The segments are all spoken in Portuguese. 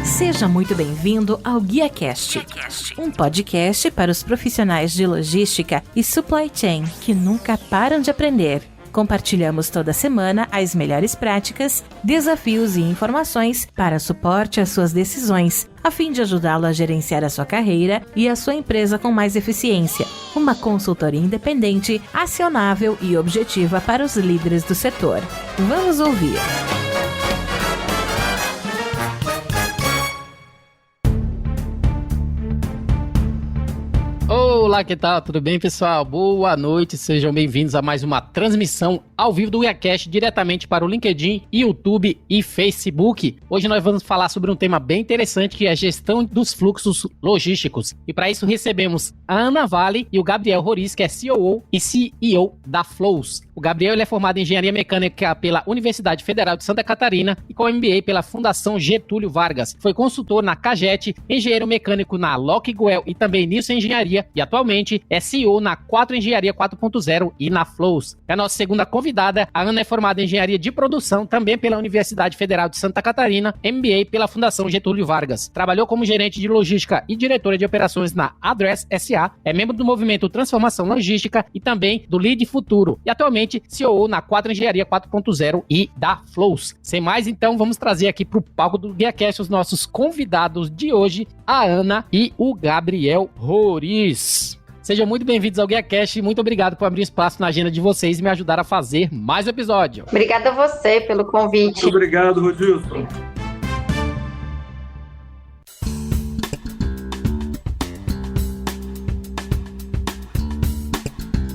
Seja muito bem-vindo ao GuiaCast, um podcast para os profissionais de logística e supply chain que nunca param de aprender. Compartilhamos toda semana as melhores práticas, desafios e informações para suporte às suas decisões, a fim de ajudá-lo a gerenciar a sua carreira e a sua empresa com mais eficiência. Uma consultoria independente, acionável e objetiva para os líderes do setor. Vamos ouvir! Olá, que tal? Tudo bem, pessoal? Boa noite, sejam bem-vindos a mais uma transmissão ao vivo do GuiaCast, diretamente para o LinkedIn, YouTube e Facebook. Hoje nós vamos falar sobre um tema bem interessante, que é a gestão dos fluxos logísticos. E para isso recebemos a Ana Vale e o Gabriel Roriz, que é COO e CEO da Flows. O Gabriel ele é formado em Engenharia Mecânica pela Universidade Federal de Santa Catarina e com MBA pela Fundação Getúlio Vargas. Foi consultor na Cajet, engenheiro mecânico na Lockwell e também Nielsen Engenharia, e atualmente é CEO na 4 Engenharia 4.0 e na Flows. É a nossa segunda convidada. A Ana é formada em Engenharia de Produção, também pela Universidade Federal de Santa Catarina, MBA pela Fundação Getúlio Vargas. Trabalhou como gerente de logística e diretora de operações na Address SA, é membro do movimento Transformação Logística e também do Lead Futuro, e atualmente CEO na 4 Engenharia 4.0 e da Flows. Sem mais, então, vamos trazer aqui para o palco do GuiaCast os nossos convidados de hoje, a Ana e o Gabriel Roriz. Sejam muito bem-vindos ao GuiaCast e muito obrigado por abrir espaço na agenda de vocês e me ajudar a fazer mais um episódio. Obrigada a você pelo convite. Muito obrigado, Rodilson.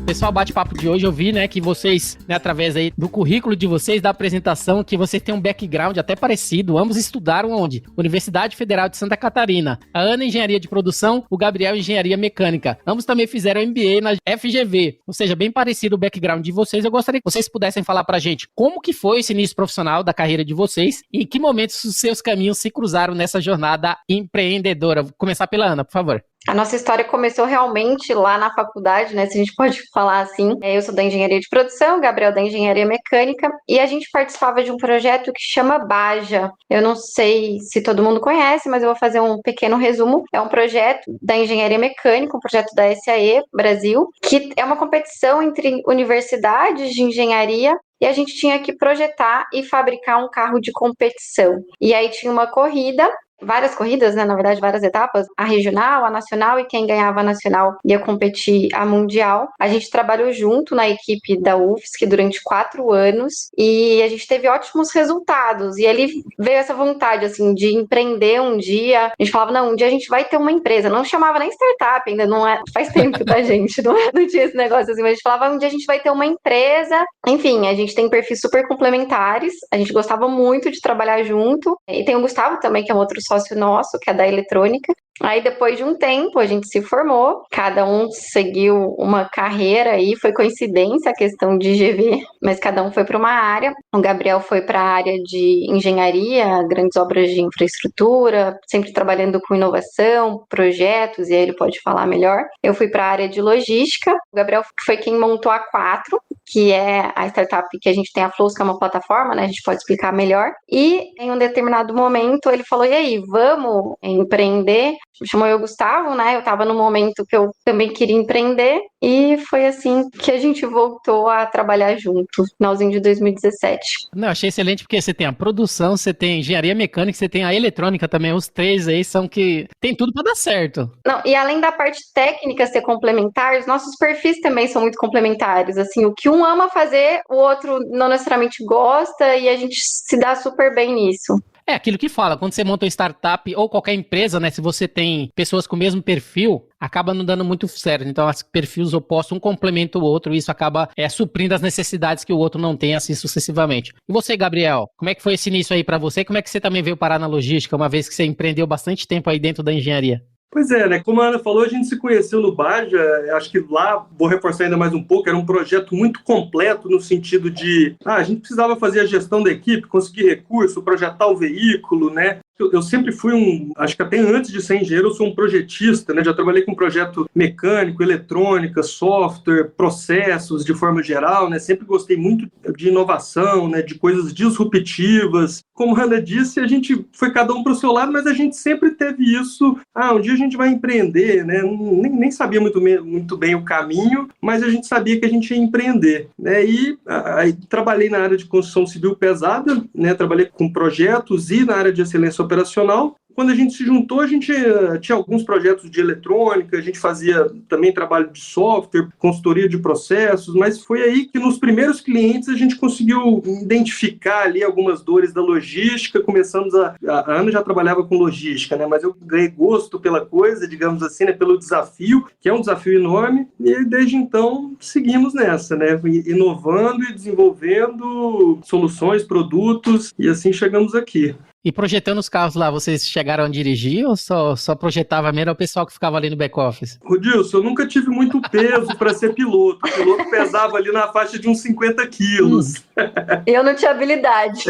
Pessoal, bate-papo de hoje, eu vi, que vocês, através aí do currículo de vocês, da apresentação, que vocês têm um background até parecido. Ambos estudaram onde? Universidade Federal de Santa Catarina. A Ana, Engenharia de Produção, o Gabriel, Engenharia Mecânica. Ambos também fizeram MBA na FGV, ou seja, bem parecido o background de vocês. Eu gostaria que vocês pudessem falar pra gente como que foi esse início profissional da carreira de vocês e em que momentos os seus caminhos se cruzaram nessa jornada empreendedora. Vou começar pela Ana, por favor. A nossa história começou realmente lá na faculdade, se a gente pode falar assim. Eu sou da Engenharia de Produção, o Gabriel da Engenharia Mecânica, e a gente participava de um projeto que chama Baja. Eu não sei se todo mundo conhece, mas eu vou fazer um pequeno resumo. É um projeto da Engenharia Mecânica, um projeto da SAE Brasil, que é uma competição entre universidades de engenharia, e a gente tinha que projetar e fabricar um carro de competição. E aí tinha uma corrida, várias corridas, na verdade, várias etapas, a regional, a nacional, e quem ganhava a nacional ia competir a mundial. A gente trabalhou junto na equipe da UFSC durante 4 anos e a gente teve ótimos resultados. E ali veio essa vontade, assim, de empreender um dia. A gente falava, não, um dia a gente vai ter uma empresa. Não chamava nem startup, ainda não é, faz tempo, tá, gente? Não tinha esse negócio assim, mas a gente falava, um dia a gente vai ter uma empresa. Enfim, a gente tem perfis super complementares, a gente gostava muito de trabalhar junto. E tem o Gustavo também, que é um outro sócio nosso, que é da eletrônica. Aí, depois de um tempo, a gente se formou, cada um seguiu uma carreira aí, foi coincidência a questão de GV, mas cada um foi para uma área. O Gabriel foi para a área de engenharia, grandes obras de infraestrutura, sempre trabalhando com inovação, projetos, e aí ele pode falar melhor. Eu fui para a área de logística, o Gabriel foi quem montou a 4, que é a startup que a gente tem, a Flows, que é uma plataforma, a gente pode explicar melhor. E em um determinado momento ele falou, e aí, vamos empreender? Chamou eu, Gustavo, eu tava num momento que eu também queria empreender, e foi assim que a gente voltou a trabalhar junto, finalzinho de 2017. Não, achei excelente, porque você tem a produção, você tem a engenharia mecânica, você tem a eletrônica também, os 3 aí são que tem tudo pra dar certo. Não, e além da parte técnica ser complementar, os nossos perfis também são muito complementares, assim, o que um ama fazer, o outro não necessariamente gosta, e a gente se dá super bem nisso. É aquilo que fala, quando você monta uma startup ou qualquer empresa, se você tem pessoas com o mesmo perfil, acaba não dando muito certo. Então, os perfis opostos, um complementa o outro, e isso acaba suprindo as necessidades que o outro não tem, assim sucessivamente. E você, Gabriel, como é que foi esse início aí pra você? Como é que você também veio parar na logística, uma vez que você empreendeu bastante tempo aí dentro da engenharia? Pois é, como a Ana falou, a gente se conheceu no Baja, acho que lá, vou reforçar ainda mais um pouco, era um projeto muito completo no sentido de, a gente precisava fazer a gestão da equipe, conseguir recurso, projetar o veículo, Eu sempre fui acho que até antes de ser engenheiro, eu sou um projetista, né? Já trabalhei com projeto mecânico, eletrônica, software, processos de forma geral, né? Sempre gostei muito de inovação, né? De coisas disruptivas. Como a Ana disse, a gente foi cada um para o seu lado, mas a gente sempre teve isso. Um dia a gente vai empreender, né? Nem sabia muito bem o caminho, mas a gente sabia que a gente ia empreender, né? E aí trabalhei na área de construção civil pesada, né? Trabalhei com projetos e na área de excelência operacional. Quando a gente se juntou, a gente tinha alguns projetos de eletrônica, a gente fazia também trabalho de software, consultoria de processos, mas foi aí que nos primeiros clientes a gente conseguiu identificar ali algumas dores da logística. Começamos a Ana já trabalhava com logística, né? Mas eu ganhei gosto pela coisa, digamos assim, né? Pelo desafio, que é um desafio enorme, e desde então seguimos nessa, né? Inovando e desenvolvendo soluções, produtos, e assim chegamos aqui. E projetando os carros lá, vocês chegaram a dirigir ou só projetava mesmo o pessoal que ficava ali no back-office? Rodilson, eu nunca tive muito peso para ser piloto. O piloto pesava ali na faixa de uns 50 quilos. Eu não tinha habilidade.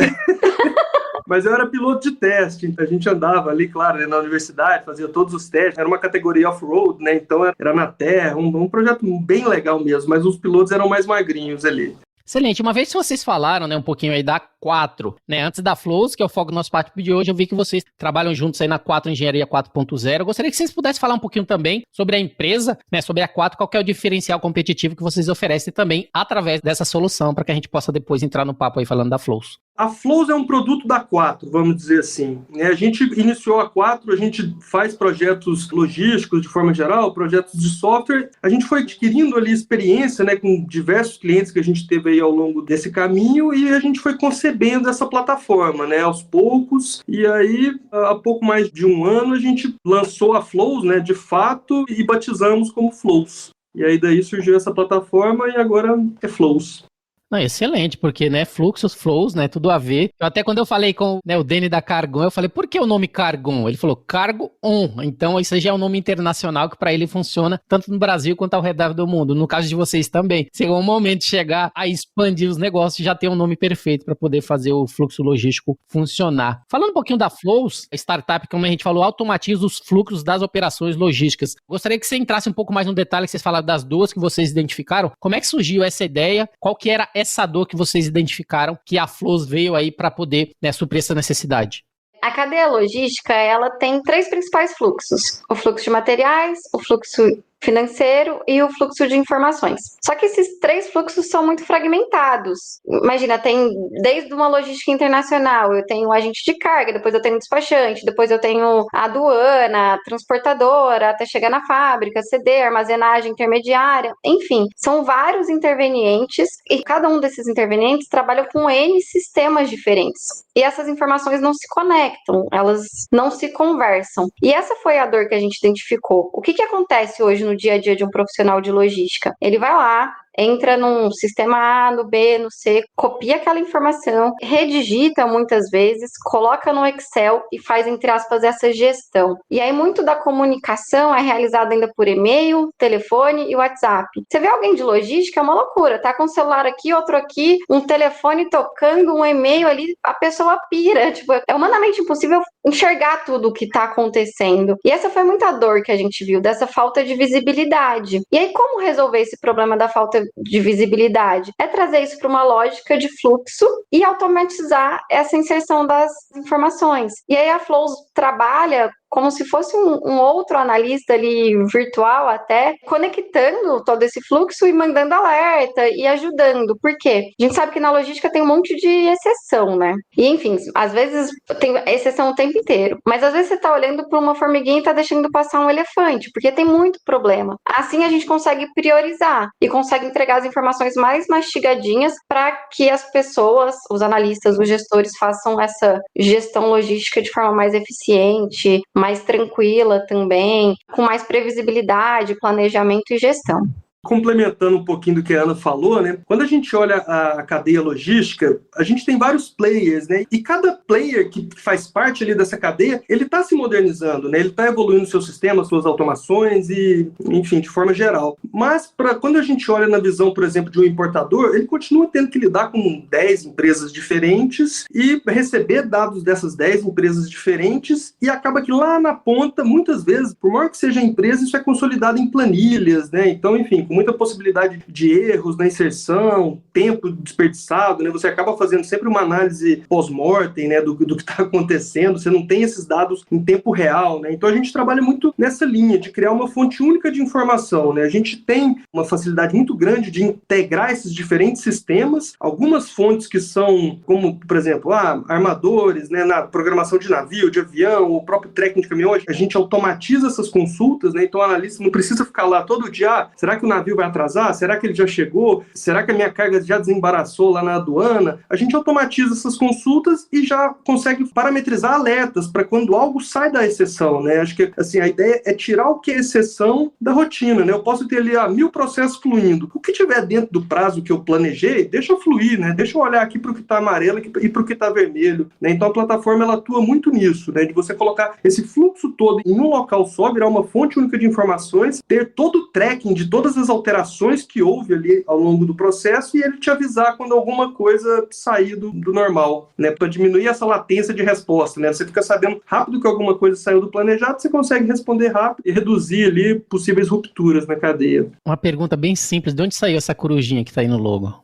Mas eu era piloto de teste, então a gente andava ali, claro, né, na universidade, fazia todos os testes, era uma categoria off-road, né, então era na terra, um projeto bem legal mesmo, mas os pilotos eram mais magrinhos ali. Excelente. Uma vez que vocês falaram, né, um pouquinho aí da 4, né, antes da Flows, que é o foco do nosso bate-papo de hoje, eu vi que vocês trabalham juntos aí na 4 Engenharia 4.0. Eu gostaria que vocês pudessem falar um pouquinho também sobre a empresa, né, sobre a 4, qual que é o diferencial competitivo que vocês oferecem também através dessa solução, para que a gente possa depois entrar no papo aí falando da Flows. A Flows é um produto da 4, vamos dizer assim. A gente iniciou a 4, a gente faz projetos logísticos de forma geral, projetos de software. A gente foi adquirindo ali experiência, né, com diversos clientes que a gente teve aí ao longo desse caminho, e a gente foi concebendo essa plataforma, né, aos poucos. E aí, há pouco mais de um ano, a gente lançou a Flows, né, de fato, e batizamos como Flows. E aí daí surgiu essa plataforma e agora é Flows. Não, excelente, porque, né, fluxos, flows, né, tudo a ver. Até quando eu falei com, né, o Dani da Cargon, eu falei, por que o nome Cargon? Ele falou, Cargo On. Então, isso já é um nome internacional que para ele funciona tanto no Brasil quanto ao redor do mundo. No caso de vocês também. Chegou um momento de chegar a expandir os negócios e já ter um nome perfeito para poder fazer o fluxo logístico funcionar. Falando um pouquinho da Flows, a startup, como a gente falou, automatiza os fluxos das operações logísticas. Gostaria que você entrasse um pouco mais no detalhe, que vocês falaram das duas que vocês identificaram. Como é que surgiu essa ideia? Qual que era essa dor que vocês identificaram que a Flows veio aí para poder, né, suprir essa necessidade? A cadeia logística, ela tem 3 principais fluxos: o fluxo de materiais, o fluxo financeiro e o fluxo de informações. Só que esses 3 fluxos são muito fragmentados. Imagina, tem desde uma logística internacional, eu tenho o agente de carga, depois eu tenho o despachante, depois eu tenho a aduana, a transportadora, até chegar na fábrica, CD, armazenagem intermediária, enfim, são vários intervenientes e cada um desses intervenientes trabalha com N sistemas diferentes. E essas informações não se conectam, elas não se conversam. E essa foi a dor que a gente identificou. O que acontece hoje no dia a dia de um profissional de logística? Ele vai lá, entra num sistema A, no B, no C, copia aquela informação, redigita muitas vezes, coloca no Excel e faz, entre aspas, essa gestão. E aí muito da comunicação é realizada ainda por e-mail, telefone e WhatsApp. Você vê alguém de logística, é uma loucura, tá com um celular aqui, outro aqui, um telefone tocando, um e-mail ali, a pessoa pira, tipo, é humanamente impossível enxergar tudo o que tá acontecendo. E essa foi muita dor que a gente viu, dessa falta de visibilidade. E aí como resolver esse problema da falta de visibilidade? É trazer isso para uma lógica de fluxo e automatizar essa inserção das informações. E aí a Flows trabalha como se fosse um outro analista ali, virtual até, conectando todo esse fluxo e mandando alerta e ajudando. Por quê? A gente sabe que na logística tem um monte de exceção, né? E enfim, às vezes tem exceção o tempo inteiro, mas às vezes você tá olhando para uma formiguinha e tá deixando passar um elefante, porque tem muito problema. Assim a gente consegue priorizar e consegue entregar as informações mais mastigadinhas para que as pessoas, os analistas, os gestores façam essa gestão logística de forma mais eficiente, mais tranquila também, com mais previsibilidade, planejamento e gestão. Complementando um pouquinho do que a Ana falou, né? Quando a gente olha a cadeia logística, a gente tem vários players, né? E cada player que faz parte ali dessa cadeia, ele está se modernizando, né? Ele está evoluindo seus sistemas, suas automações e, enfim, de forma geral. Mas quando a gente olha na visão, por exemplo, de um importador, ele continua tendo que lidar com 10 empresas diferentes e receber dados dessas 10 empresas diferentes, e acaba que lá na ponta, muitas vezes, por maior que seja a empresa, isso é consolidado em planilhas, né? Então, enfim, com muita possibilidade de erros na inserção, tempo desperdiçado, né? Você acaba fazendo sempre uma análise pós-mortem, né? Do que está acontecendo, você não tem esses dados em tempo real, né? Então a gente trabalha muito nessa linha de criar uma fonte única de informação, né? A gente tem uma facilidade muito grande de integrar esses diferentes sistemas, algumas fontes que são, como, por exemplo, armadores, né? Na programação de navio, de avião, o próprio tracking de caminhão, a gente automatiza essas consultas, né? Então o analista não precisa ficar lá todo dia, será que o navio vai atrasar? Será que ele já chegou? Será que a minha carga já desembaraçou lá na aduana? A gente automatiza essas consultas e já consegue parametrizar alertas para quando algo sai da exceção, né? Acho que assim, a ideia é tirar o que é exceção da rotina, né? Eu posso ter ali 1000 processos fluindo. O que tiver dentro do prazo que eu planejei, deixa fluir, né? Deixa eu olhar aqui para o que está amarelo e para o que está vermelho, né? Então a plataforma ela atua muito nisso, né? De você colocar esse fluxo todo em um local só, virar uma fonte única de informações, ter todo o tracking de todas as alterações que houve ali ao longo do processo e ele te avisar quando alguma coisa sair do normal, né? Para diminuir essa latência de resposta, né? Você fica sabendo rápido que alguma coisa saiu do planejado, você consegue responder rápido e reduzir ali possíveis rupturas na cadeia. Uma pergunta bem simples, de onde saiu essa corujinha que tá aí no logo?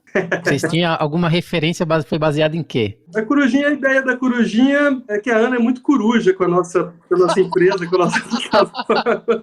Vocês tinham alguma referência, foi baseada em quê? A ideia da corujinha é que a Ana é muito coruja com a nossa empresa, com a nossa...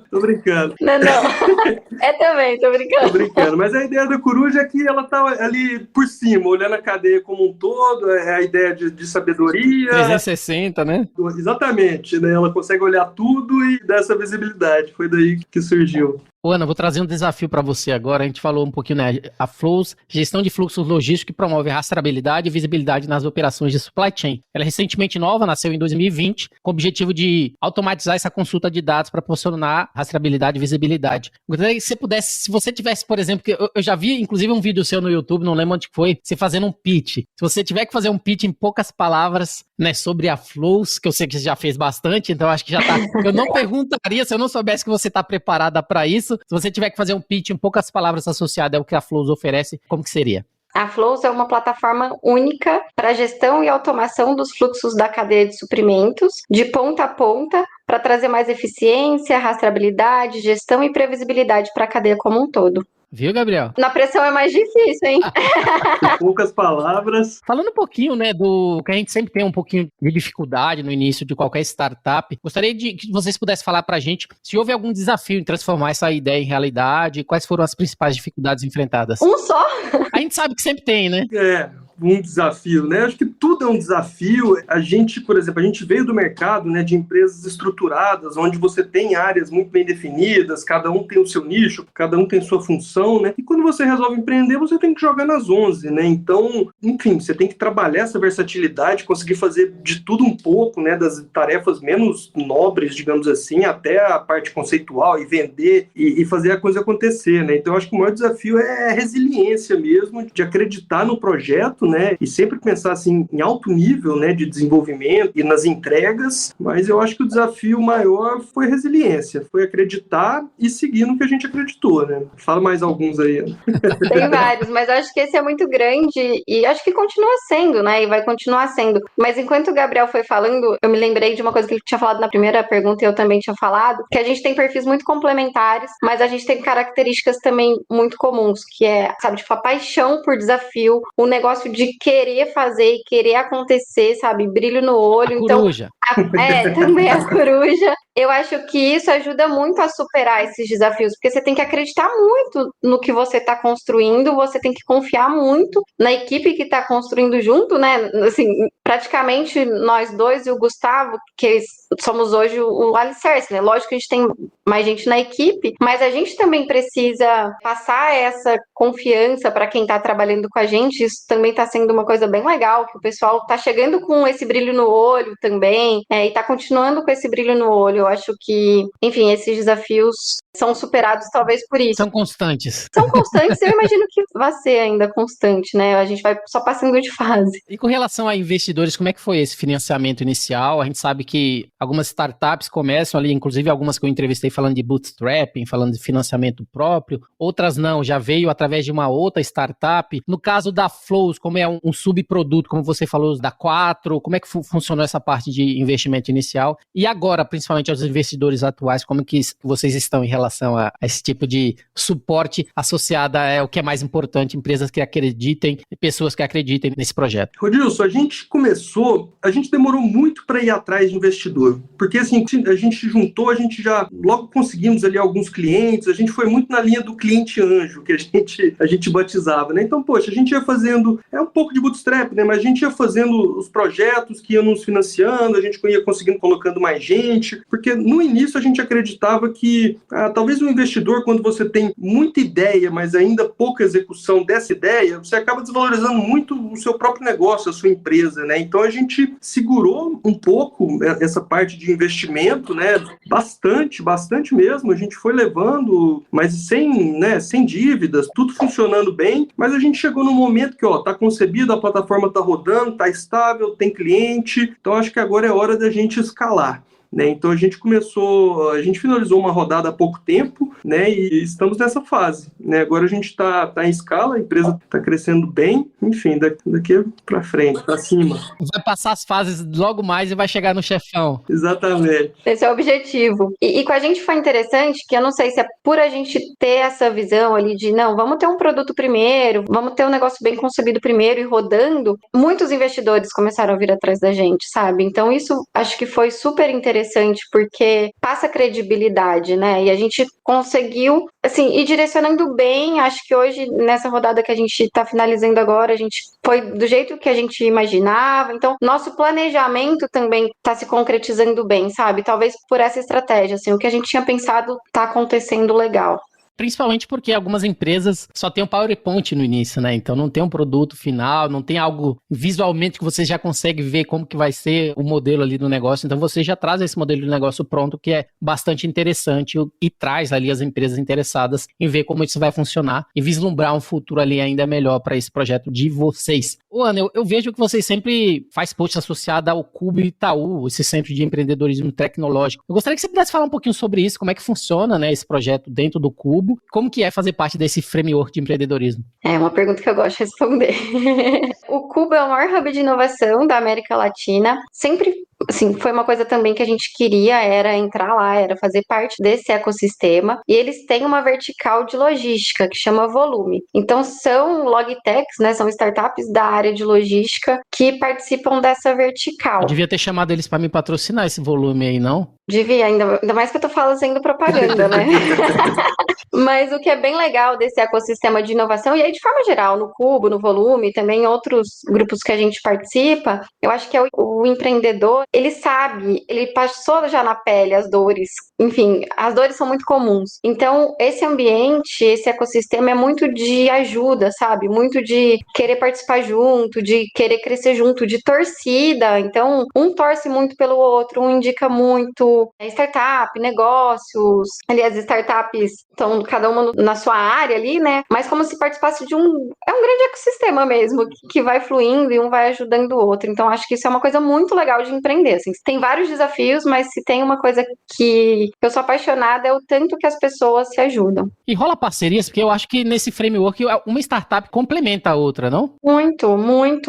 Tô brincando. Não. É também, tô brincando. Tô brincando, mas a ideia da coruja é que ela tá ali por cima, olhando a cadeia como um todo, é a ideia de sabedoria. 360, né? Exatamente, né? Ela consegue olhar tudo e dar essa visibilidade. Foi daí que surgiu. Ô, Ana, vou trazer um desafio para você agora. A gente falou um pouquinho, né? A Flows, gestão de fluxos logísticos que promove rastreabilidade e visibilidade nas operações de supply chain. Ela é recentemente nova, nasceu em 2020, com o objetivo de automatizar essa consulta de dados para proporcionar rastreabilidade e visibilidade. Gostaria que você pudesse, se você tivesse, por exemplo, que eu já vi, inclusive, um vídeo seu no YouTube, não lembro onde foi, você fazendo um pitch. Se você tiver que fazer um pitch em poucas palavras, né, sobre a Flows, que eu sei que você já fez bastante, então acho que já tá. Eu não perguntaria se eu não soubesse que você está preparada para isso. Se você tiver que fazer um pitch em poucas palavras associado ao que a Flows oferece, como que seria? A Flows é uma plataforma única para gestão e automação dos fluxos da cadeia de suprimentos, de ponta a ponta, para trazer mais eficiência, rastreabilidade, gestão e previsibilidade para a cadeia como um todo. Viu, Gabriel? Na pressão é mais difícil, hein? Em poucas palavras. Falando um pouquinho, né, do que a gente sempre tem um pouquinho de dificuldade no início de qualquer startup, gostaria de que vocês pudessem falar pra gente se houve algum desafio em transformar essa ideia em realidade, quais foram as principais dificuldades enfrentadas? Um só? A gente sabe que sempre tem, né? Um desafio, né? Acho que tudo é um desafio. A gente, por exemplo, a gente veio do mercado, né, de empresas estruturadas, onde você tem áreas muito bem definidas, cada um tem o seu nicho, cada um tem sua função, né? E quando você resolve empreender, você tem que jogar nas 11, né? Então, enfim, você tem que trabalhar essa versatilidade, conseguir fazer de tudo um pouco, né, das tarefas menos nobres, digamos assim, até a parte conceitual e vender e fazer a coisa acontecer, né? Então, acho que o maior desafio é a resiliência mesmo, de acreditar no projeto, né, e sempre pensar assim em alto nível, né, de desenvolvimento e nas entregas, mas eu acho que o desafio maior foi resiliência, foi acreditar e seguir no que a gente acreditou, né. Fala mais alguns aí. Tem vários, mas eu acho que esse é muito grande e acho que continua sendo, né, e vai continuar sendo. Mas enquanto o Gabriel foi falando, eu me lembrei de uma coisa que ele tinha falado na primeira pergunta e eu também tinha falado, que a gente tem perfis muito complementares, mas a gente tem características também muito comuns, que é, sabe, tipo, a paixão por desafio, o negócio de querer fazer e querer acontecer, sabe? Brilho no olho. A coruja. Também a coruja. Eu acho que isso ajuda muito a superar esses desafios, porque você tem que acreditar muito no que você está construindo, você tem que confiar muito na equipe que está construindo junto, né? Assim, praticamente nós dois e o Gustavo, que somos hoje o alicerce, né? Lógico que a gente tem mais gente na equipe, mas a gente também precisa passar essa confiança para quem está trabalhando com a gente. Isso também está sendo uma coisa bem legal, que o pessoal está chegando com esse brilho no olho também, bem, e tá continuando com esse brilho no olho. Eu acho que, enfim, esses desafios são superados talvez por isso. São constantes. São constantes, eu imagino que vai ser ainda constante, né? A gente vai só passando de fase. E com relação a investidores, como é que foi esse financiamento inicial? A gente sabe que algumas startups começam ali, inclusive algumas que eu entrevistei falando de bootstrapping, falando de financiamento próprio, outras não, já veio através de uma outra startup. No caso da Flows, como é um subproduto, como você falou, da Quatro, como é que funcionou essa parte de investimento inicial? E agora, principalmente aos investidores atuais, como que vocês estão em relação a esse tipo de suporte associado a o que é mais importante, empresas que acreditem, pessoas que acreditem nesse projeto? Rodilson, a gente demorou muito para ir atrás de investidor, porque assim, a gente juntou, a gente já logo conseguimos ali alguns clientes, a gente foi muito na linha do cliente anjo, que a gente batizava, né? Então, poxa, a gente ia fazendo, um pouco de bootstrap, né? Mas a gente ia fazendo os projetos que iam nos financiando, a gente ia conseguindo colocando mais gente, porque no início a gente acreditava que talvez o investidor, quando você tem muita ideia, mas ainda pouca execução dessa ideia, você acaba desvalorizando muito o seu próprio negócio, a sua empresa, né? Então a gente segurou um pouco essa parte de investimento, né? Bastante mesmo. A gente foi levando, mas sem dívidas, tudo funcionando bem, mas a gente chegou num momento que, tá concebido, a plataforma tá rodando, tá estável, tem cliente, então acho que agora é hora da gente escalar. Né? Então a gente finalizou uma rodada há pouco tempo, né? E estamos nessa fase, né? Agora a gente está em escala, a empresa está crescendo bem, enfim, daqui para frente, para cima. Vai passar as fases logo mais e vai chegar no chefão. Exatamente. Esse é o objetivo. E com a gente foi interessante, que eu não sei se é por a gente ter essa visão ali de, não, vamos ter um produto primeiro, vamos ter um negócio bem concebido primeiro e rodando, muitos investidores começaram a vir atrás da gente, sabe? Então isso acho que foi super interessante, porque passa credibilidade, né? E a gente conseguiu, assim, ir direcionando bem. Acho que hoje, nessa rodada que a gente está finalizando agora, a gente foi do jeito que a gente imaginava. Então, nosso planejamento também está se concretizando bem, sabe? Talvez por essa estratégia, assim, o que a gente tinha pensado está acontecendo legal. Principalmente porque algumas empresas só tem um PowerPoint no início, né? Então não tem um produto final, não tem algo visualmente que você já consegue ver como que vai ser o modelo ali do negócio. Então você já traz esse modelo de negócio pronto, que é bastante interessante e traz ali as empresas interessadas em ver como isso vai funcionar e vislumbrar um futuro ali ainda melhor para esse projeto de vocês. Ana, eu vejo que vocês sempre faz post associado ao Cubo Itaú, esse centro de empreendedorismo tecnológico. Eu gostaria que você pudesse falar um pouquinho sobre isso, como é que funciona, né, esse projeto dentro do Cubo. Como que é fazer parte desse framework de empreendedorismo? É uma pergunta que eu gosto de responder. O Cubo é o maior hub de inovação da América Latina. Sempre, assim, foi uma coisa também que a gente queria, era entrar lá, era fazer parte desse ecossistema. E eles têm uma vertical de logística que chama Volume. Então, são logtechs, né? São startups da área de logística que participam dessa vertical. Eu devia ter chamado eles para me patrocinar esse volume aí, não? Devia, ainda mais que eu tô fazendo propaganda, né? Mas o que é bem legal desse ecossistema de inovação, e aí de forma geral, no Cubo, no Volume, também em outros grupos que a gente participa, eu acho que o empreendedor, ele sabe, ele passou já na pele as dores. Enfim, as dores são muito comuns. Então, esse ambiente, esse ecossistema é muito de ajuda, sabe? Muito de querer participar junto, de querer crescer junto, de torcida. Então, um torce muito pelo outro, um indica muito startup, negócios. Aliás, startups estão cada uma na sua área ali, né? Mas como se participasse de um grande ecossistema mesmo, que vai fluindo e um vai ajudando o outro. Então, acho que isso é uma coisa muito legal de empreender. Assim, tem vários desafios, mas se tem uma coisa que eu sou apaixonada é o tanto que as pessoas se ajudam. E rola parcerias, porque eu acho que nesse framework uma startup complementa a outra, não? Muito.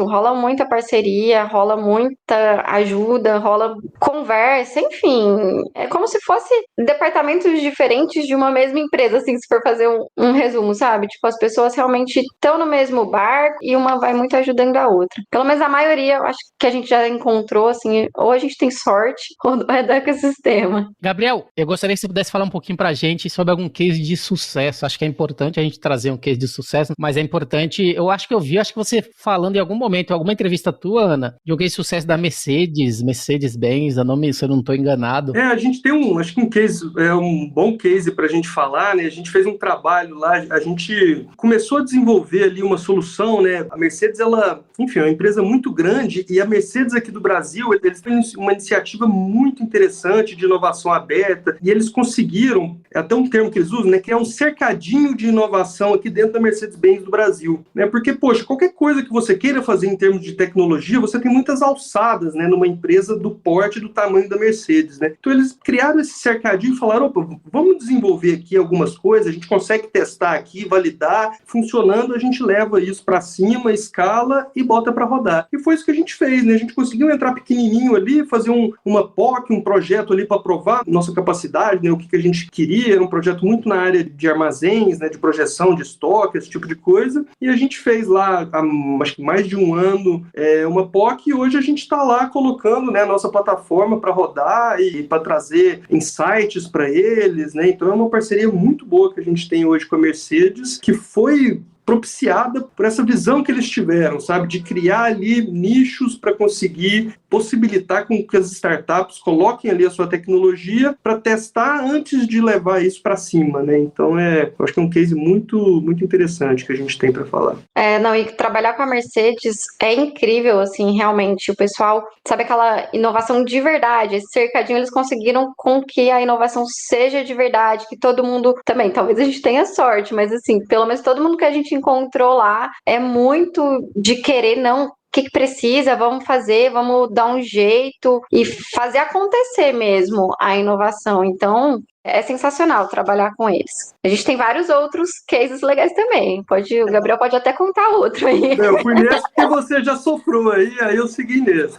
Rola muita parceria, rola muita ajuda, rola conversa, enfim. É como se fosse departamentos diferentes de uma mesma empresa, assim, se for fazer um resumo, sabe? Tipo, as pessoas realmente estão no mesmo barco e uma vai muito ajudando a outra. Pelo menos a maioria, eu acho que a gente já encontrou, assim, ou a gente tem sorte, ou não é do ecossistema. Gabriel, eu gostaria que você pudesse falar um pouquinho pra gente sobre algum case de sucesso. Acho que é importante a gente trazer um case de sucesso, mas é importante, eu acho que você falando em algum momento, em alguma entrevista tua, Ana, de um case de sucesso da Mercedes-Benz, se eu não estou enganado. A gente tem acho que um case, um bom case pra gente falar, né? A gente fez um trabalho lá, a gente começou a desenvolver ali uma solução, né? A Mercedes, ela, enfim, é uma empresa muito grande e a Mercedes aqui do Brasil, eles têm uma iniciativa muito interessante de inovação aberta, e eles conseguiram, é até um termo que eles usam, né, criar um cercadinho de inovação aqui dentro da Mercedes-Benz do Brasil, né, porque, poxa, qualquer coisa que você queira fazer em termos de tecnologia, você tem muitas alçadas, né, numa empresa do porte e do tamanho da Mercedes, né, então eles criaram esse cercadinho e falaram, opa, vamos desenvolver aqui algumas coisas, a gente consegue testar aqui, validar, funcionando, a gente leva isso para cima, escala e bota para rodar. E foi isso que a gente fez, né? A gente conseguiu entrar pequenininho ali, fazer uma POC, um projeto ali para provar nossa capacidade, né? O que a gente queria, era um projeto muito na área de armazéns, né? De projeção de estoque, esse tipo de coisa. E a gente fez lá, há acho que mais de um ano, uma POC, e hoje a gente está lá colocando, né, a nossa plataforma para rodar e para trazer insights para eles, né? Então é uma parceria muito boa que a gente tem hoje com a Mercedes, que foi propiciada por essa visão que eles tiveram, sabe, de criar ali nichos para conseguir possibilitar com que as startups coloquem ali a sua tecnologia para testar antes de levar isso para cima, né? Então, eu acho que é um case muito, muito interessante que a gente tem para falar. E trabalhar com a Mercedes é incrível, assim, realmente. O pessoal, sabe, aquela inovação de verdade, esse cercadinho, eles conseguiram com que a inovação seja de verdade, que todo mundo, também, talvez a gente tenha sorte, mas assim, pelo menos todo mundo que a gente encontrou lá é muito de querer não. O que precisa, vamos fazer, vamos dar um jeito e fazer acontecer mesmo a inovação. Então, é sensacional trabalhar com eles. A gente tem vários outros cases legais também. O Gabriel pode até contar outro aí. Eu fui nesse porque você já sofreu aí eu segui nesse.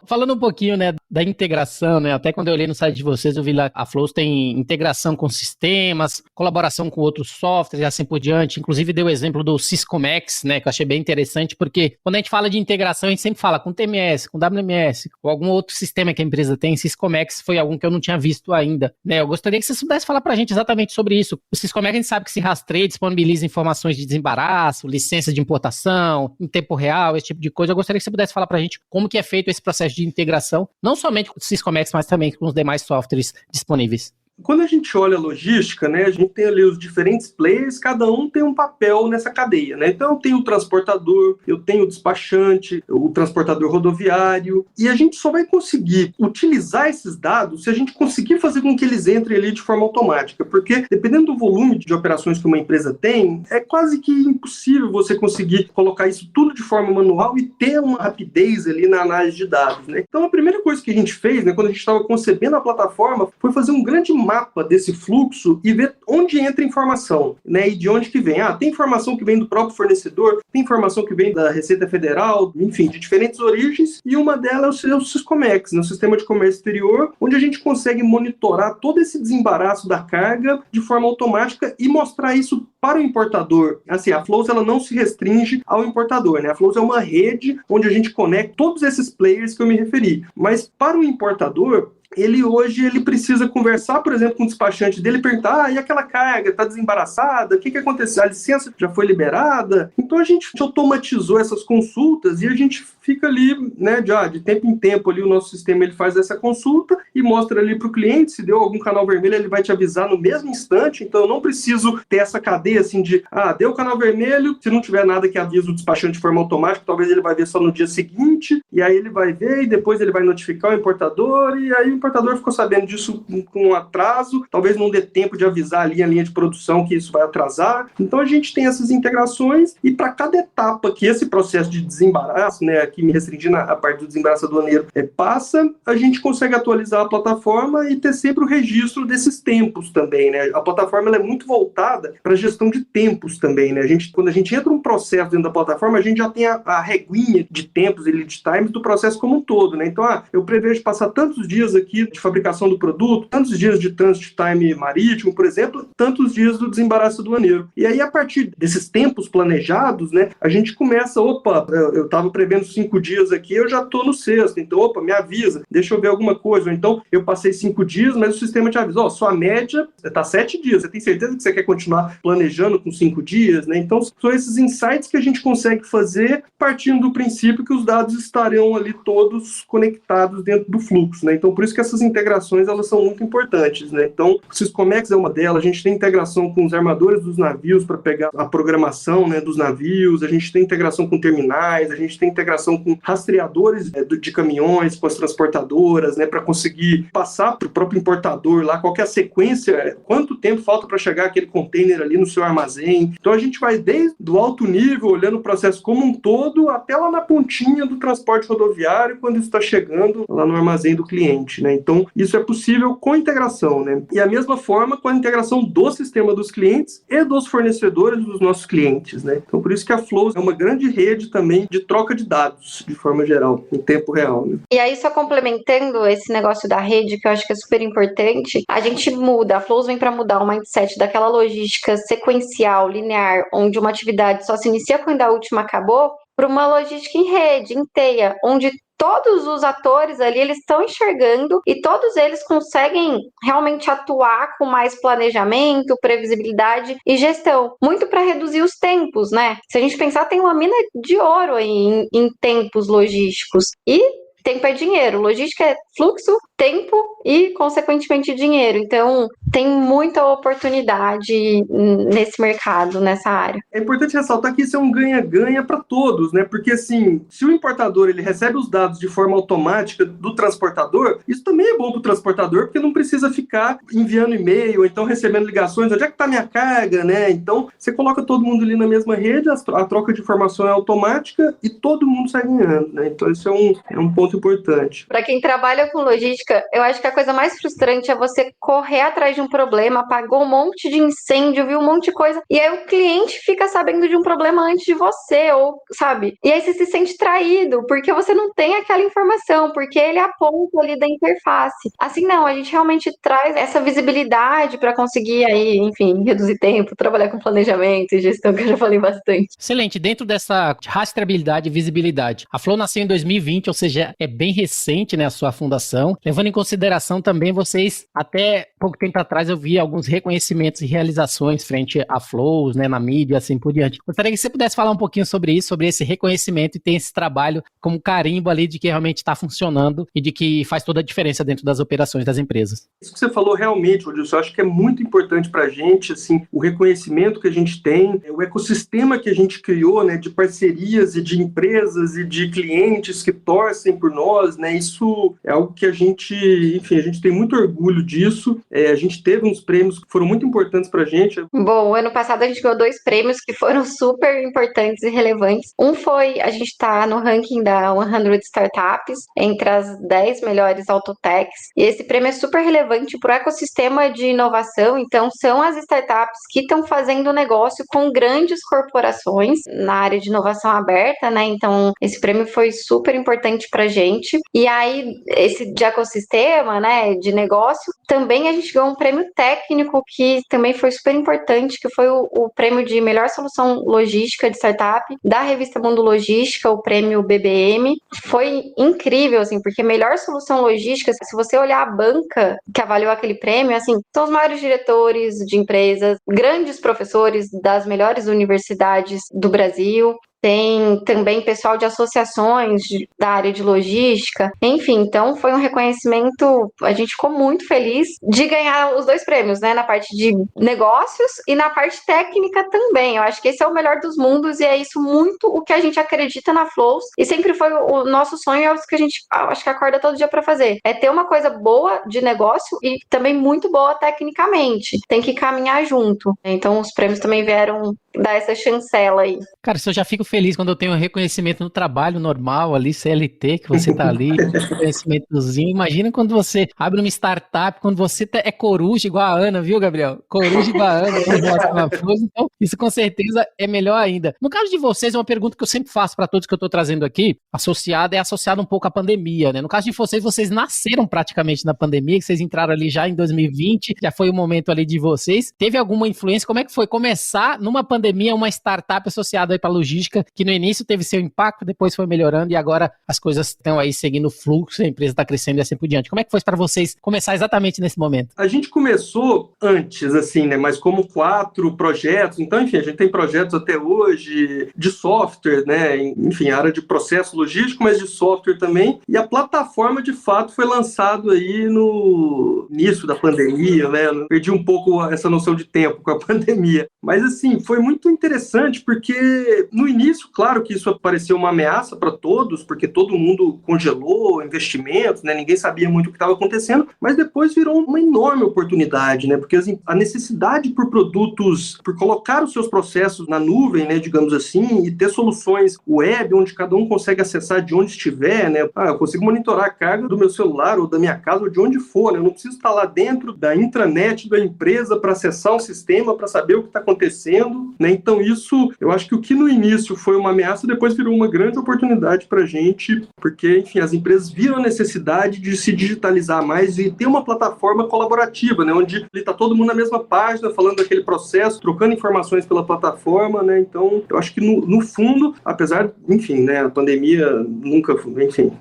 Falando um pouquinho, né, da integração, né, até quando eu olhei no site de vocês, eu vi lá, a Flows tem integração com sistemas, colaboração com outros softwares e assim por diante. Inclusive deu o exemplo do Syscomex, né, que eu achei bem interessante, porque quando a gente fala de integração, a gente sempre fala com TMS, com WMS, ou algum outro sistema que a empresa tem. Syscomex foi algum que eu não tinha visto ainda, né? Eu gostaria que você pudesse falar pra gente exatamente sobre isso. O Syscomex, a gente sabe que se rastreia, disponibiliza informações de desembaraço, licença de importação, em tempo real, esse tipo de coisa. Eu gostaria que você pudesse falar pra gente como que é feito esse processo de integração, não somente com o Syscomex, mas também com os demais softwares disponíveis. Quando a gente olha a logística, né, a gente tem ali os diferentes players, cada um tem um papel nessa cadeia, né? Então eu tenho o transportador, eu tenho o despachante, o transportador rodoviário, e a gente só vai conseguir utilizar esses dados se a gente conseguir fazer com que eles entrem ali de forma automática, porque dependendo do volume de operações que uma empresa tem, é quase que impossível você conseguir colocar isso tudo de forma manual e ter uma rapidez ali na análise de dados, né? Então a primeira coisa que a gente fez, né, quando a gente estava concebendo a plataforma, foi fazer um grande mapa desse fluxo e ver onde entra informação, né, e de onde que vem. Tem informação que vem do próprio fornecedor, tem informação que vem da Receita Federal, enfim, de diferentes origens, e uma delas é o Syscomex, né, o Sistema de Comércio Exterior, onde a gente consegue monitorar todo esse desembaraço da carga de forma automática e mostrar isso para o importador. Assim, a Flows, ela não se restringe ao importador, né? A Flows é uma rede onde a gente conecta todos esses players que eu me referi. Mas para o importador, ele hoje precisa conversar, por exemplo, com o despachante dele e perguntar, e aquela carga está desembaraçada? O que aconteceu? A licença já foi liberada? Então a gente automatizou essas consultas e a gente fica ali, né, de tempo em tempo ali o nosso sistema ele faz essa consulta e mostra ali para o cliente, se deu algum canal vermelho ele vai te avisar no mesmo instante, então eu não preciso ter essa cadeia assim de, deu canal vermelho, se não tiver nada que avisa o despachante de forma automática, talvez ele vai ver só no dia seguinte, e aí ele vai ver e depois ele vai notificar o importador, e aí o importador ficou sabendo disso com um atraso, talvez não dê tempo de avisar ali a linha de produção que isso vai atrasar. Então a gente tem essas integrações e para cada etapa que esse processo de desembaraço, né, aqui me restringindo a parte do desembaraço aduaneiro, passa, a gente consegue atualizar a plataforma e ter sempre o registro desses tempos também, né? A plataforma ela é muito voltada para a gestão de tempos também, né? Quando a gente entra um processo dentro da plataforma, a gente já tem a reguinha de tempos e lead times do processo como um todo, né? Então, eu prevejo passar tantos dias aqui de fabricação do produto, tantos dias de transit time marítimo, por exemplo, tantos dias do desembaraço aduaneiro. E aí, a partir desses tempos planejados, né, a gente começa, eu estava prevendo 5 dias aqui, eu já estou no sexto, então, me avisa, deixa eu ver alguma coisa. Ou então, eu passei 5 dias, mas o sistema te avisa, sua média está 7 dias, você tem certeza que você quer continuar planejando com 5 dias, né? Então, são esses insights que a gente consegue fazer partindo do princípio que os dados estarão ali todos conectados dentro do fluxo, né? Então, por isso que essas integrações, elas são muito importantes, né? Então, o Syscomex é uma delas, a gente tem integração com os armadores dos navios para pegar a programação, né, dos navios, a gente tem integração com terminais, a gente tem integração integração com rastreadores de caminhões, com as transportadoras, né, para conseguir passar para o próprio importador lá qual que é a sequência, quanto tempo falta para chegar aquele container ali no seu armazém. Então a gente vai desde o alto nível, olhando o processo como um todo, até lá na pontinha do transporte rodoviário, quando isso está chegando lá no armazém do cliente, né? Então isso é possível com integração, né? E a mesma forma com a integração do sistema dos clientes e dos fornecedores dos nossos clientes, né? Então por isso que a Flows é uma grande rede também de troca de dados, de forma geral, em tempo real, né? E aí, só complementando esse negócio da rede, que eu acho que é super importante, a gente muda, a Flows vem para mudar o mindset daquela logística sequencial, linear, onde uma atividade só se inicia quando a última acabou, para uma logística em rede, em teia, onde todos os atores ali, eles estão enxergando e todos eles conseguem realmente atuar com mais planejamento, previsibilidade e gestão, muito para reduzir os tempos, né? Se a gente pensar, tem uma mina de ouro aí em tempos logísticos. E tempo é dinheiro, logística é fluxo, tempo e, consequentemente, dinheiro. Então, tem muita oportunidade nesse mercado, nessa área. É importante ressaltar que isso é um ganha-ganha para todos, né? Porque, assim, se o importador ele recebe os dados de forma automática do transportador, isso também é bom para o transportador, porque não precisa ficar enviando e-mail, ou então recebendo ligações, onde é que está minha carga, né? Então, você coloca todo mundo ali na mesma rede, a troca de informação é automática e todo mundo sai ganhando, né? Então, isso é um ponto importante. Para quem trabalha com logística, eu acho que a coisa mais frustrante é você correr atrás de um problema, apagou um monte de incêndio, viu um monte de coisa, e aí o cliente fica sabendo de um problema antes de você, ou, sabe? E aí você se sente traído, porque você não tem aquela informação, porque ele aponta ali da interface. Assim, não, a gente realmente traz essa visibilidade para conseguir aí, enfim, reduzir tempo, trabalhar com planejamento e gestão, que eu já falei bastante. Excelente. Dentro dessa rastreabilidade e visibilidade, a Flow nasceu em 2020, ou seja, é bem recente, né, a sua fundação. Levando em consideração também vocês, até pouco tempo atrás eu vi alguns reconhecimentos e realizações frente a Flows, né, na mídia, assim por diante. Gostaria que você pudesse falar um pouquinho sobre isso, sobre esse reconhecimento e ter esse trabalho como carimbo ali de que realmente está funcionando e de que faz toda a diferença dentro das operações das empresas. Isso que você falou realmente, Odilson, eu acho que é muito importante para a gente, assim, o reconhecimento que a gente tem, o ecossistema que a gente criou, né, de parcerias e de empresas e de clientes que torcem por nós, né, isso é algo que a gente, enfim, a gente tem muito orgulho disso, a gente teve uns prêmios que foram muito importantes para a gente. Bom, ano passado a gente ganhou 2 prêmios que foram super importantes e relevantes. Um foi, a gente está no ranking da 100 Startups, entre as 10 melhores autotechs, e esse prêmio é super relevante para o ecossistema de inovação, então são as startups que estão fazendo negócio com grandes corporações na área de inovação aberta, né, então esse prêmio foi super importante para a gente, e aí esse de ecossistema, né, de negócio, também a gente ganhou um prêmio técnico que também foi super importante, que foi o prêmio de melhor solução logística de startup da revista Mundo Logística, o prêmio BBM. Foi incrível, assim, porque melhor solução logística, se você olhar a banca que avaliou aquele prêmio, assim, são os maiores diretores de empresas, grandes professores das melhores universidades do Brasil. Tem também pessoal de associações da área de logística. Enfim, então foi um reconhecimento, a gente ficou muito feliz de ganhar os 2 prêmios, né? Na parte de negócios e na parte técnica também. Eu acho que esse é o melhor dos mundos e é isso muito o que a gente acredita na Flows. E sempre foi o nosso sonho, é o que a gente acho que acorda todo dia para fazer. É ter uma coisa boa de negócio e também muito boa tecnicamente. Tem que caminhar junto. Então os prêmios também vieram dar essa chancela aí. Cara, isso eu já fico feliz quando eu tenho um reconhecimento no trabalho normal ali, CLT, que você tá ali, reconhecimentozinho. Imagina quando você abre uma startup, quando você é coruja igual a Ana, viu, Gabriel? Coruja igual a Ana, então isso com certeza é melhor ainda. No caso de vocês, é uma pergunta que eu sempre faço para todos que eu tô trazendo aqui, associada um pouco à pandemia, né? No caso de vocês nasceram praticamente na pandemia, que vocês entraram ali já em 2020, já foi o momento ali de vocês. Teve alguma influência? Como é que foi começar numa pandemia uma startup associada aí para logística, que no início teve seu impacto, depois foi melhorando e agora as coisas estão aí seguindo o fluxo, a empresa está crescendo e assim por diante. Como é que foi para vocês começar exatamente nesse momento? A gente começou antes, assim, né, mas como 4 projetos, então, enfim, a gente tem projetos até hoje de software, né, enfim, área de processo logístico, mas de software também, e a plataforma, de fato, foi lançada aí no início da pandemia, né, eu perdi um pouco essa noção de tempo com a pandemia, mas, assim, foi muito interessante porque no início início, claro que isso pareceu uma ameaça para todos, porque todo mundo congelou investimentos, né? Ninguém sabia muito o que estava acontecendo, mas depois virou uma enorme oportunidade, né? Porque a necessidade por produtos, por colocar os seus processos na nuvem, né, digamos assim, e ter soluções web, onde cada um consegue acessar de onde estiver, né? Eu consigo monitorar a carga do meu celular ou da minha casa ou de onde for, né? Eu não preciso estar lá dentro da intranet da empresa para acessar um sistema, para saber o que está acontecendo, né? Então isso, eu acho que o que no início foi uma ameaça, depois virou uma grande oportunidade para a gente, porque, enfim, as empresas viram a necessidade de se digitalizar mais e ter uma plataforma colaborativa, né? Onde está todo mundo na mesma página, falando daquele processo, trocando informações pela plataforma, né? Então, eu acho que no fundo, apesar, enfim, né? A pandemia nunca, enfim,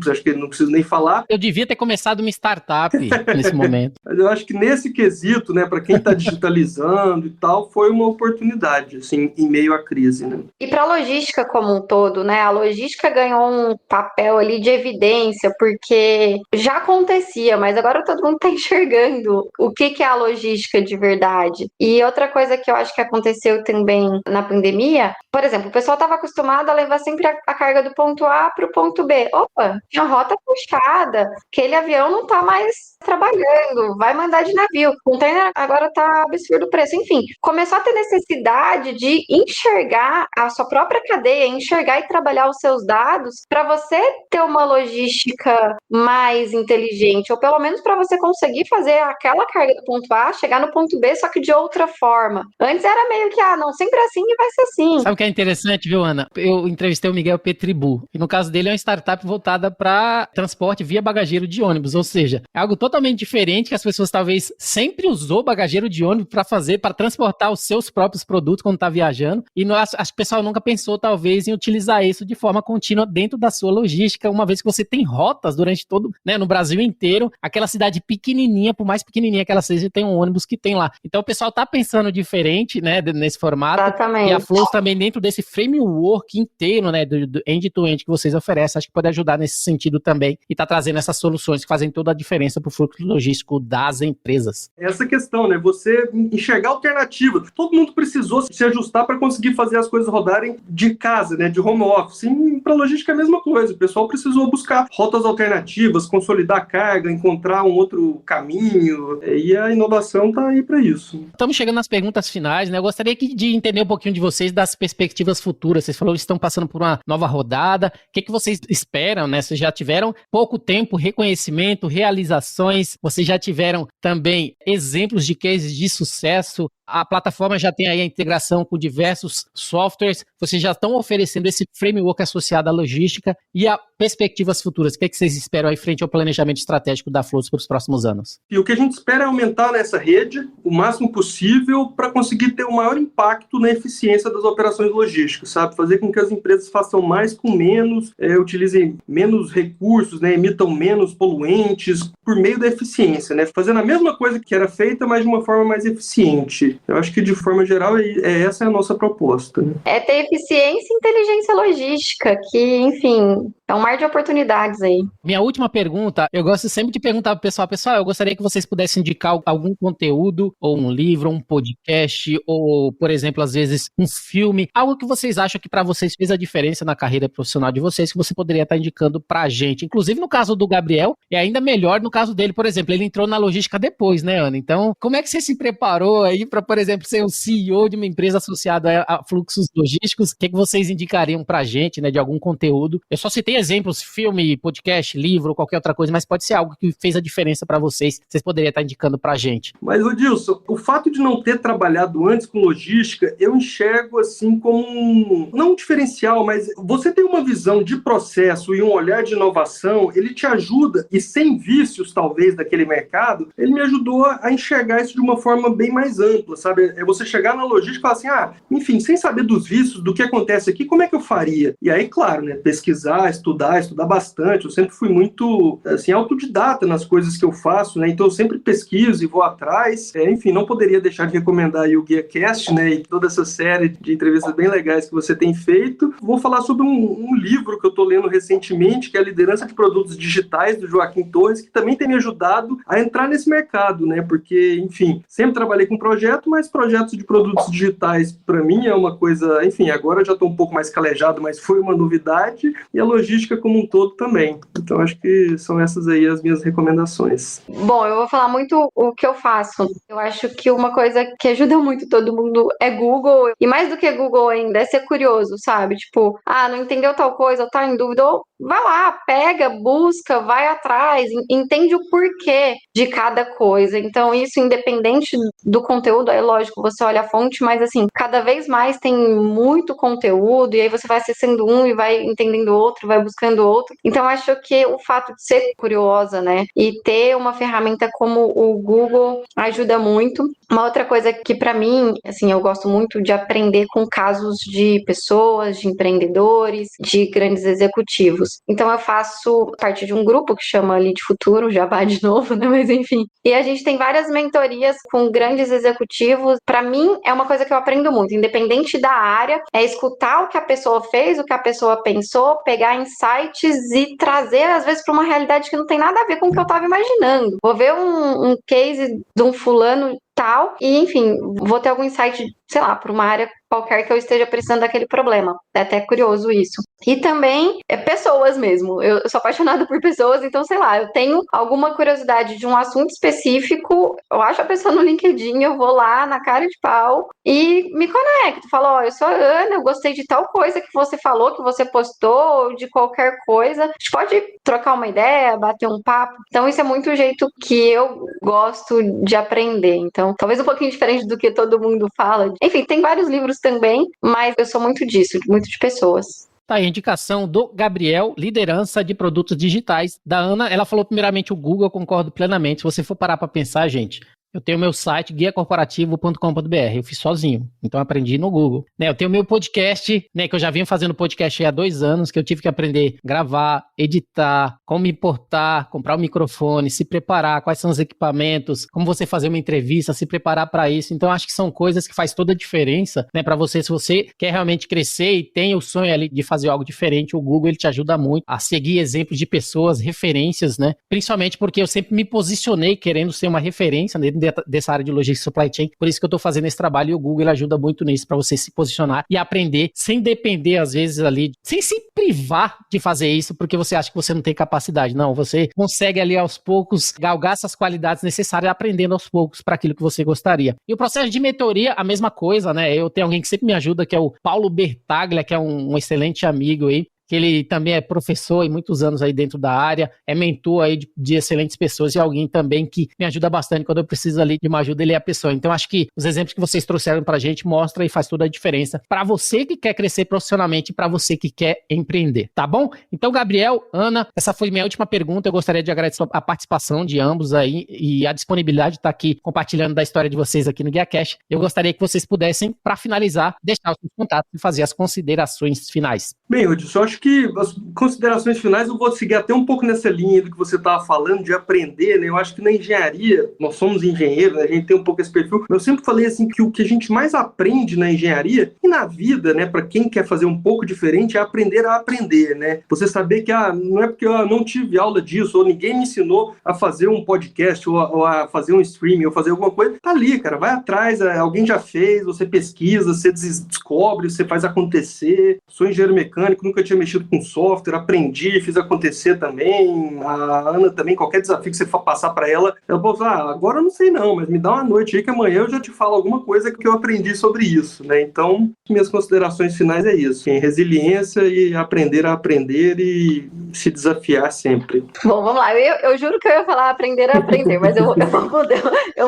acho que não preciso nem falar. Eu devia ter começado uma startup nesse momento. Mas eu acho que nesse quesito, né, para quem está digitalizando e tal, foi uma oportunidade, assim, em meio à crise, né? E para a logística como um todo, né? A logística ganhou um papel ali de evidência, porque já acontecia, mas agora todo mundo está enxergando o que é a logística de verdade. E outra coisa que eu acho que aconteceu também na pandemia, por exemplo, o pessoal estava acostumado a levar sempre a carga do ponto A para o ponto B. Opa, tinha rota fechada, aquele avião não está mais trabalhando, vai mandar de navio. O container agora tá absurdo o preço. Enfim, começou a ter necessidade de enxergar a sua própria cadeia, enxergar e trabalhar os seus dados para você ter uma logística mais inteligente, ou pelo menos para você conseguir fazer aquela carga do ponto A chegar no ponto B, só que de outra forma. Antes era meio que, não, sempre assim e vai ser assim. Sabe o que é interessante, viu, Ana? Eu entrevistei o Miguel Petribu, e no caso dele é uma startup voltada para transporte via bagageiro de ônibus, ou seja, é algo totalmente diferente que as pessoas talvez sempre usou bagageiro de ônibus para transportar os seus próprios produtos quando está viajando, e acho que o pessoal nunca pensou talvez em utilizar isso de forma contínua dentro da sua logística, uma vez que você tem rotas durante todo, né, no Brasil inteiro, aquela cidade pequenininha, por mais pequenininha que ela seja, tem um ônibus que tem lá. Então o pessoal tá pensando diferente, né, nesse formato. Exatamente. E a Flows também dentro desse framework inteiro, né, do end-to-end que vocês oferecem, acho que pode ajudar nesse sentido também e tá trazendo essas soluções que fazem toda a diferença pro fluxo logístico das empresas. Essa questão, né, você enxergar alternativas. Todo mundo precisou se ajustar para conseguir fazer as coisas rodarem de casa, né, de home office. E para logística é a mesma coisa. O pessoal precisou buscar rotas alternativas, consolidar a carga, encontrar um outro caminho. E a inovação tá aí para isso. Estamos chegando nas perguntas finais, né? Eu gostaria de entender um pouquinho de vocês das perspectivas futuras. Vocês falaram que estão passando por uma nova rodada. O que vocês esperam, né? Vocês já tiveram pouco tempo, reconhecimento, realizações. Vocês já tiveram também exemplos de cases de sucesso. A plataforma já tem aí a integração com diversos softwares. Vocês já estão oferecendo esse framework associado à logística e a perspectivas futuras. O que vocês esperam aí frente ao planejamento estratégico da Flows para os próximos anos? E o que a gente espera é aumentar nessa rede o máximo possível para conseguir ter o maior impacto na eficiência das operações logísticas, sabe? Fazer com que as empresas façam mais com menos, utilizem menos recursos, né? Emitam menos poluentes por meio da eficiência, né? Fazendo a mesma coisa que era feita, mas de uma forma mais eficiente. Eu acho que, de forma geral, essa é a nossa proposta, né? É ter eficiência e inteligência logística, que, enfim, é um mar de oportunidades aí. Minha última pergunta, eu gosto sempre de perguntar pro pessoal, eu gostaria que vocês pudessem indicar algum conteúdo, ou um livro, ou um podcast, ou, por exemplo, às vezes, um filme, algo que vocês acham que para vocês fez a diferença na carreira profissional de vocês, que você poderia estar indicando pra gente. Inclusive, no caso do Gabriel, é ainda melhor no caso dele, por exemplo, ele entrou na logística depois, né, Ana? Então, como é que você se preparou aí para, por exemplo, ser o CEO de uma empresa associada a fluxos logísticos? O que vocês indicariam pra gente, né, de algum conteúdo? Eu só citei exemplos, filme, podcast, livro, qualquer outra coisa, mas pode ser algo que fez a diferença para vocês, vocês poderiam estar indicando pra gente. Mas, Odilson, o fato de não ter trabalhado antes com logística, eu enxergo assim como não um diferencial, mas você tem uma visão de processo e um olhar de inovação, ele te ajuda, e sem vícios, talvez, daquele mercado, ele me ajudou a enxergar isso de uma forma bem mais ampla, sabe? É você chegar na logística e falar assim, enfim, sem saber dos vícios, do que acontece aqui, como é que eu faria? E aí, claro, né, pesquisar, estudar, estudar bastante. Eu sempre fui muito, assim, autodidata nas coisas que eu faço, né? Então eu sempre pesquiso e vou atrás. Enfim, não poderia deixar de recomendar aí o GuiaCast, né? E toda essa série de entrevistas bem legais que você tem feito. Vou falar sobre um livro que eu estou lendo recentemente, que é a Liderança de Produtos Digitais, do Joaquim Torres, que também tem me ajudado a entrar nesse mercado, né? Porque, enfim, sempre trabalhei com projeto, mas projetos de produtos digitais, para mim, é uma coisa... Enfim, agora eu já estou um pouco mais calejado, mas foi uma novidade, e a logística como um todo também. Então, acho que são essas aí as minhas recomendações. Bom, eu vou falar muito o que eu faço. Eu acho que uma coisa que ajuda muito todo mundo é Google. E mais do que Google ainda, é ser curioso, sabe? Tipo, não entendeu tal coisa, ou tá em dúvida, ou vai lá, pega, busca, vai atrás, entende o porquê de cada coisa. Então, isso independente do conteúdo, é lógico, você olha a fonte, mas assim, cada vez mais tem muito conteúdo, e aí você vai acessando um e vai entendendo outro, vai buscando outro. Então, acho que o fato de ser curiosa, né, e ter uma ferramenta como o Google ajuda muito. Uma outra coisa que para mim, assim, eu gosto muito de aprender com casos de pessoas, de empreendedores, de grandes executivos. Então eu faço parte de um grupo que chama Lead Futuro, Jabá de novo, né? Mas enfim. E a gente tem várias mentorias com grandes executivos. Para mim é uma coisa que eu aprendo muito, independente da área, é escutar o que a pessoa fez, o que a pessoa pensou, pegar insights e trazer às vezes para uma realidade que não tem nada a ver com o que eu estava imaginando. Vou ver um case de um fulano tal, e enfim, vou ter algum insight, sei lá, para uma área qualquer que eu esteja precisando daquele problema. É até curioso isso. E também pessoas mesmo. Eu sou apaixonada por pessoas, então, sei lá, eu tenho alguma curiosidade de um assunto específico, eu acho a pessoa no LinkedIn, eu vou lá na cara de pau e me conecto. Falo, eu sou a Ana, eu gostei de tal coisa que você falou, que você postou, de qualquer coisa. A gente pode trocar uma ideia, bater um papo. Então, isso é muito o jeito que eu gosto de aprender. Então, talvez um pouquinho diferente do que todo mundo fala. Enfim, tem vários livros também, mas eu sou muito disso, muito de pessoas. Tá aí a indicação do Gabriel, liderança de produtos digitais. Da Ana, ela falou primeiramente o Google, eu concordo plenamente. Se você for parar para pensar, gente, eu tenho meu site, guiacorporativo.com.br, eu fiz sozinho, então aprendi no Google. Eu tenho meu podcast, que eu já venho fazendo podcast há 2 anos, que eu tive que aprender a gravar, editar, como importar, comprar o microfone, se preparar, quais são os equipamentos, como você fazer uma entrevista, se preparar para isso. Então acho que são coisas que faz toda a diferença, para você, se você quer realmente crescer e tem o sonho ali de fazer algo diferente, o Google ele te ajuda muito a seguir exemplos de pessoas, referências, principalmente porque eu sempre me posicionei querendo ser uma referência dessa área de logística e supply chain, por isso que eu estou fazendo esse trabalho, e o Google ele ajuda muito nisso, para você se posicionar e aprender sem depender, às vezes, ali, sem se privar de fazer isso, porque você acha que você não tem capacidade. Não, você consegue ali aos poucos galgar essas qualidades necessárias, aprendendo aos poucos para aquilo que você gostaria. E o processo de mentoria, a mesma coisa, eu tenho alguém que sempre me ajuda, que é o Paulo Bertaglia, que é um excelente amigo aí, que ele também é professor e muitos anos aí dentro da área, é mentor aí de excelentes pessoas e alguém também que me ajuda bastante quando eu preciso ali de uma ajuda, ele é a pessoa. Então acho que os exemplos que vocês trouxeram pra gente mostra e faz toda a diferença para você que quer crescer profissionalmente e para você que quer empreender, tá bom? Então, Gabriel, Ana, essa foi minha última pergunta, eu gostaria de agradecer a participação de ambos aí e a disponibilidade de estar aqui compartilhando da história de vocês aqui no GuiaCast. Eu gostaria que vocês pudessem, para finalizar, deixar os seus contatos e fazer as considerações finais. Bem, Hudson, eu acho que as considerações finais eu vou seguir até um pouco nessa linha do que você estava falando, de aprender, Eu acho que na engenharia, nós somos engenheiros, a gente tem um pouco esse perfil, mas eu sempre falei assim que o que a gente mais aprende na engenharia e na vida, para quem quer fazer um pouco diferente, é aprender a aprender, Você saber que, não é porque eu não tive aula disso, ou ninguém me ensinou a fazer um podcast, ou a fazer um streaming, ou fazer alguma coisa, tá ali, cara, vai atrás, alguém já fez, você pesquisa, você descobre, você faz acontecer. Sou engenheiro mecânico, nunca tinha mexido com software, aprendi, fiz acontecer também. A Ana também, qualquer desafio que você for passar para ela pode falar, agora eu não sei não, mas me dá uma noite aí que amanhã eu já te falo alguma coisa que eu aprendi sobre isso, Então, minhas considerações finais é isso, resiliência e aprender a aprender e se desafiar sempre. Bom, vamos lá, eu juro que eu ia falar aprender a aprender, mas eu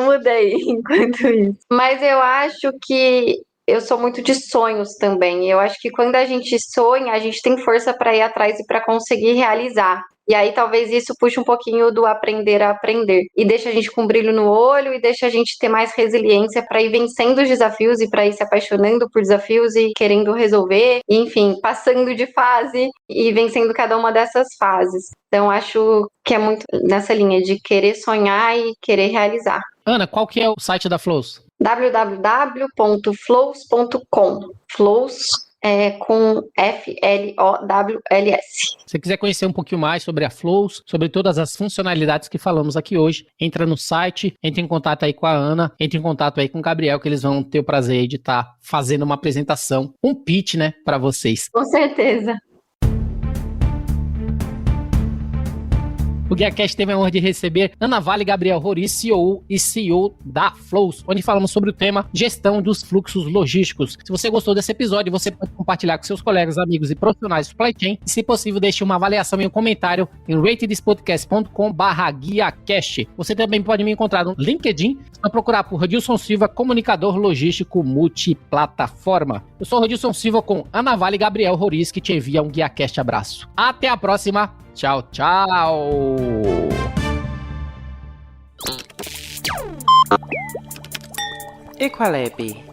mudei enquanto isso. Mas eu acho que eu sou muito de sonhos também. Eu acho que quando a gente sonha, a gente tem força para ir atrás e para conseguir realizar. E aí talvez isso puxe um pouquinho do aprender a aprender. E deixa a gente com um brilho no olho e deixa a gente ter mais resiliência para ir vencendo os desafios e para ir se apaixonando por desafios e querendo resolver. E, enfim, passando de fase e vencendo cada uma dessas fases. Então, acho que é muito nessa linha de querer sonhar e querer realizar. Ana, qual que é o site da Flows? www.flows.com. Flows com FLOWLS. Se você quiser conhecer um pouquinho mais sobre a Flows, sobre todas as funcionalidades que falamos aqui hoje, entra no site, entre em contato aí com a Ana, entre em contato aí com o Gabriel, que eles vão ter o prazer de estar fazendo uma apresentação, um pitch, né, para vocês. Com certeza. O GuiaCast teve a honra de receber Ana Vale Gabriel Roriz, CEO e CEO da Flows, onde falamos sobre o tema gestão dos fluxos logísticos. Se você gostou desse episódio, você pode compartilhar com seus colegas, amigos e profissionais de supply chain. E, se possível, deixe uma avaliação e um comentário em ratedspodcast.com/GuiaCast. Você também pode me encontrar no LinkedIn, só procurar por Rodilson Silva, comunicador logístico multiplataforma. Eu sou Rodilson Silva com Ana Vale Gabriel Roriz, que te envia um GuiaCast abraço. Até a próxima! Tchau, tchau! Equalab.